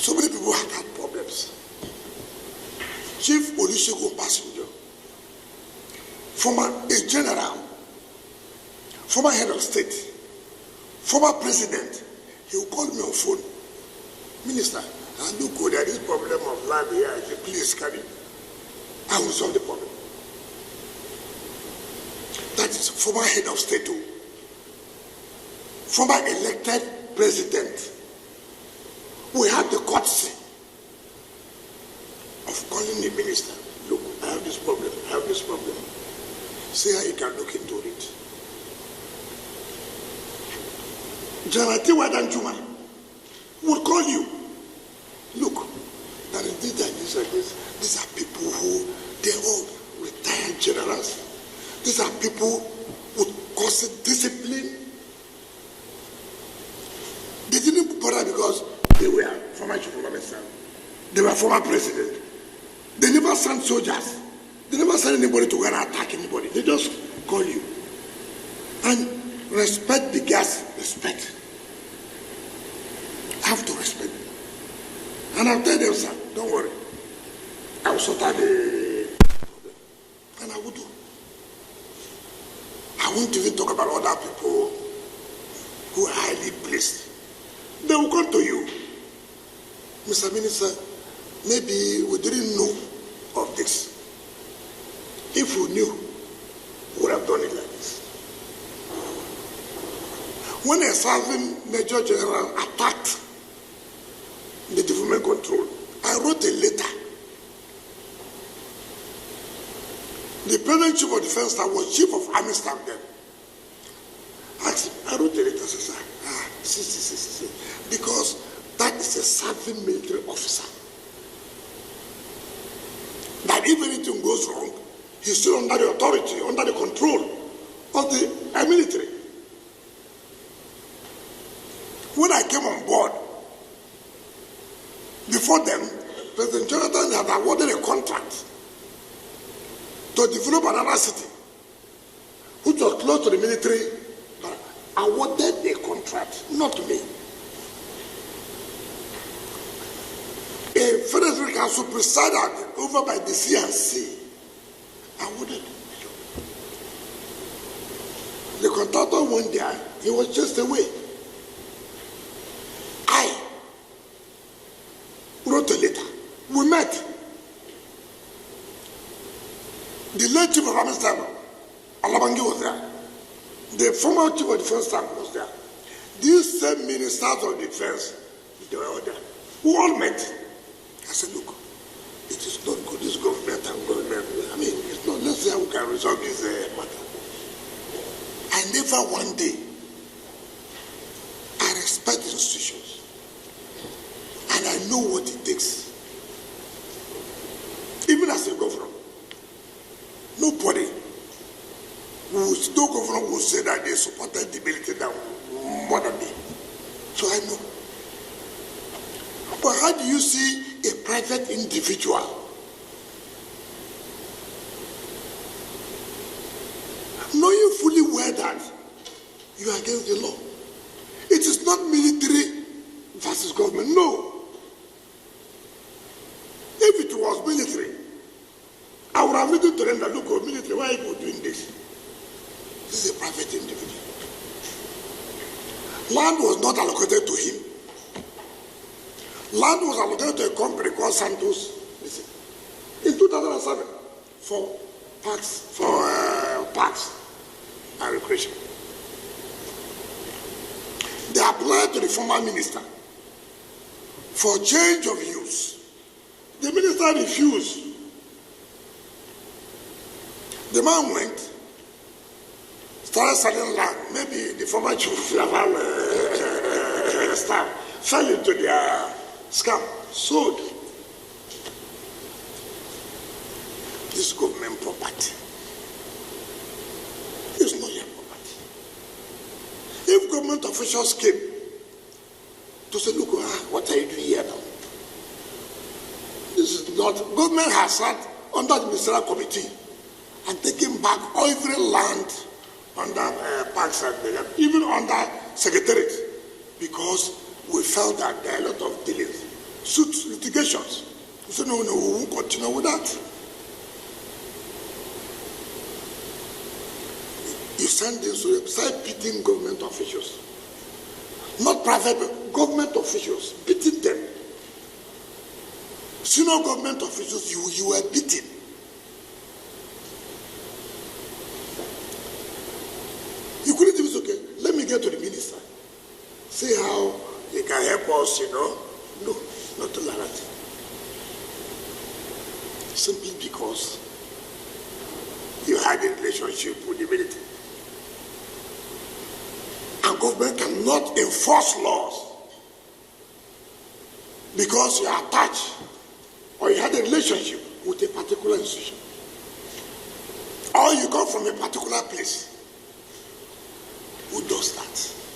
So many people have had problems. Chief Olusegun Passenger, former a general, former head of state, former president, he will call me on phone. Minister, I look good at this problem of land here. I say, please carry. I will solve the problem. That is former head of state, former elected president. We have the courtesy of calling the minister. Look, I have this problem. I have this problem. See how you can look into it. General Tiwa Danjuma would call you. Look, there is this and this and this. These are people who, they're all retired generals. These are people with constant discipline. They didn't bother because they were former chief of army. They were former president. They never sent soldiers. They never sent anybody to go and attack anybody. They just call you. And respect begets respect. I have to respect. And I'll tell them, sir, don't worry. I will sort out the problem. And I will do. I won't even talk about other people who are highly placed. They will come to you. Mr. Minister, maybe we didn't know of this. If we knew, we would have done it like this. When a serving Major General attacked the development control, I wrote a letter. The President Chief of Defense Staff was Chief of Army Staff then. I wrote a letter, sir. See. Because that is a serving military officer. That if anything goes wrong, he's still under the authority, under the control of the military. When I came on board, before them, President Jonathan had awarded a contract to develop another city, which was close to the military, but awarded a contract, not me. A Federal Council presided over by the CNC awarded the job. The contractor went there, he was just away. I wrote a letter. We met. The late Chief of Army Staff, Alabangi, was there. The former Chief of Defense Staff was there. These same ministers of defense, they were all there. We all met. I said, look, it is not good, this government and government. I mean, it's not, let's see how we can resolve this matter. I never one day, I respect institutions. And I know what it takes. Even as a governor, nobody, no governor will say that they supported the military more than me. So I know. But how do you see a private individual knowing fully well that you are against the law? It is not military versus government, no. If it was military, I would have written to them that, look, military, why are you doing this? This is a private individual. Land was not allocated to him. Land was allocated to a company called Santos in 2007 for parks and recreation. They applied to the former minister for change of use. The minister refused. The man went, started selling land. Maybe the former chief of staff fell into their scam, sold. This government property is not your property. If government officials came to say, look, what are you doing here now? This is not, government has sat under the ministerial committee and taken back every land under parks and even under secretariat, because we felt that there are a lot of dealings. suits, litigations. We say, no, we won't continue with that. You send this, so you start beating government officials. Not private, but government officials, beating them. Senior government officials, you were beaten. You couldn't even say, okay, let me get to the minister. See how he can help us, No, not like that. Simply because you had a relationship with the military. And government cannot enforce laws because you are attached or you had a relationship with a particular institution. Or you come from a particular place. Who does that?